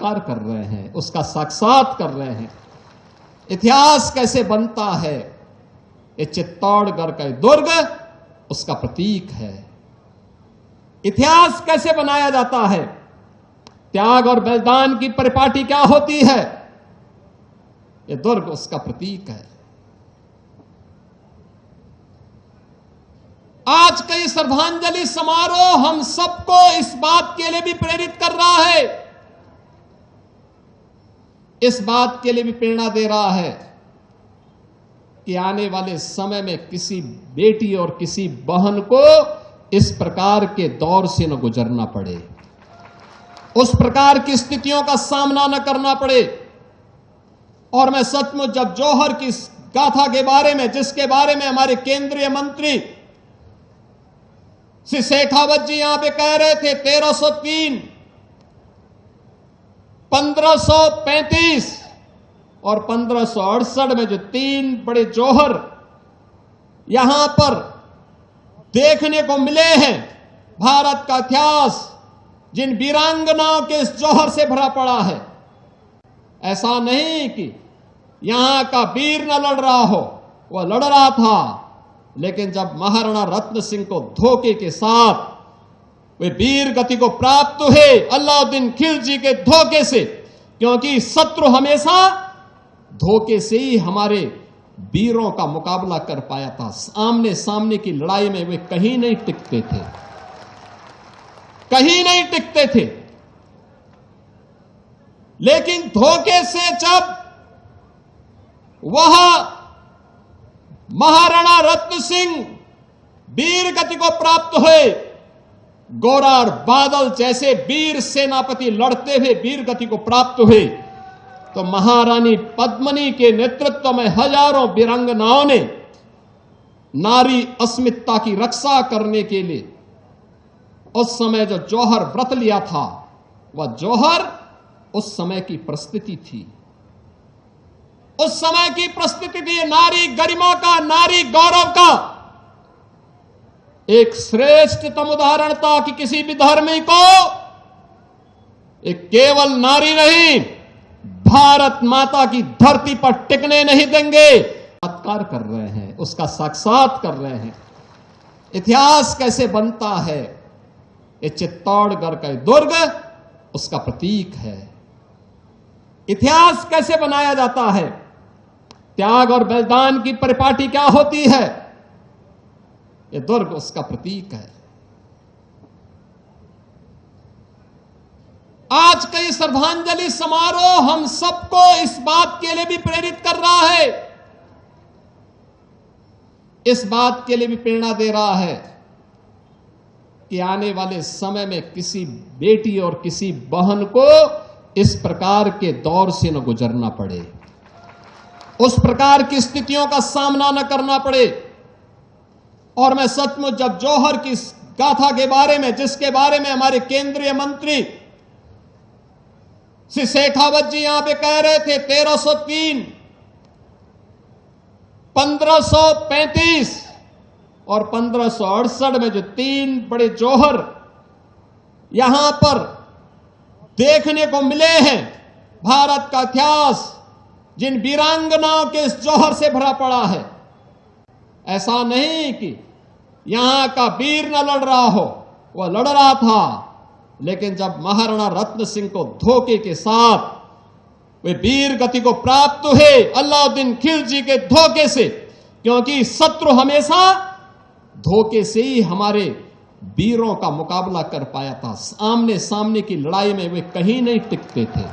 साक्षात्कार कर रहे हैं, उसका साक्षात कर रहे हैं। इतिहास कैसे बनता है, ये चित्तौड़गढ़ का दुर्ग उसका प्रतीक है। इतिहास कैसे बनाया जाता है, त्याग और बलिदान की परिपाटी क्या होती है, ये दुर्ग उसका प्रतीक है। आज का ये श्रद्धांजलि समारोह हम सबको इस बात के लिए भी प्रेरित कर रहा है, इस बात के लिए भी प्रेरणा दे रहा है कि आने वाले समय में किसी बेटी और किसी बहन को इस प्रकार के दौर से न गुजरना पड़े, उस प्रकार की स्थितियों का सामना न करना पड़े। और मैं सचमुच जब जौहर की गाथा के बारे में, जिसके बारे में हमारे केंद्रीय मंत्री श्री शेखावत जी यहां पे कह रहे थे 1303, 1535 और 1568 में जो तीन बड़े जौहर यहां पर देखने को मिले हैं, भारत का इतिहास जिन वीरांगनाओं के इस जौहर से भरा पड़ा है। ऐसा नहीं कि यहां का वीर न लड़ रहा हो, वह लड़ रहा था, लेकिन जब महाराणा रत्न सिंह को धोखे के साथ वे वीर गति को प्राप्त हुए अलाउद्दीन खिलजी के धोखे से, क्योंकि शत्रु हमेशा धोखे से ही हमारे वीरों का मुकाबला कर पाया था। आमने सामने की लड़ाई में वे कहीं नहीं टिकते थे, कहीं नहीं टिकते थे। लेकिन धोखे से जब वह महाराणा रत्न सिंह वीर गति को प्राप्त हुए, गोरा और बादल जैसे वीर सेनापति लड़ते हुए वीर गति को प्राप्त हुए, तो महारानी पद्मिनी के नेतृत्व में हजारों वीरांगनाओं ने नारी अस्मिता की रक्षा करने के लिए उस समय जो जौहर व्रत लिया था, वह जौहर उस समय की परिस्थिति थी, उस समय की परिस्थिति थी। नारी गरिमा का, नारी गौरव का एक श्रेष्ठतम उदाहरण था कि किसी भी धर्मी को एक केवल नारी नहीं, भारत माता की धरती पर टिकने नहीं देंगे। साक्षात्कार कर रहे हैं, उसका साक्षात कर रहे हैं। इतिहास कैसे बनता है, ये चित्तौड़गढ़ का दुर्ग उसका प्रतीक है। इतिहास कैसे बनाया जाता है, त्याग और बलिदान की परिपाटी क्या होती है, ये दुर्ग उसका प्रतीक है। आज का ये श्रद्धांजलि समारोह हम सबको इस बात के लिए भी प्रेरित कर रहा है, इस बात के लिए भी प्रेरणा दे रहा है कि आने वाले समय में किसी बेटी और किसी बहन को इस प्रकार के दौर से न गुजरना पड़े, उस प्रकार की स्थितियों का सामना न करना पड़े। और मैं सचमुच जब जौहर की गाथा के बारे में, जिसके बारे में हमारे केंद्रीय मंत्री श्री शेखावत जी यहां पे कह रहे थे 1303, 1535 और 1568 में जो तीन बड़े जौहर यहां पर देखने को मिले हैं, भारत का इतिहास जिन वीरांगनाओं के इस जौहर से भरा पड़ा है। ऐसा नहीं कि यहां का वीर न लड़ रहा हो, वह लड़ रहा था, लेकिन जब महाराणा रत्न सिंह को धोखे के साथ वे वीर गति को प्राप्त हुए अलाउद्दीन खिलजी के धोखे से, क्योंकि शत्रु हमेशा धोखे से ही हमारे वीरों का मुकाबला कर पाया था। आमने सामने की लड़ाई में वे कहीं नहीं टिकते थे,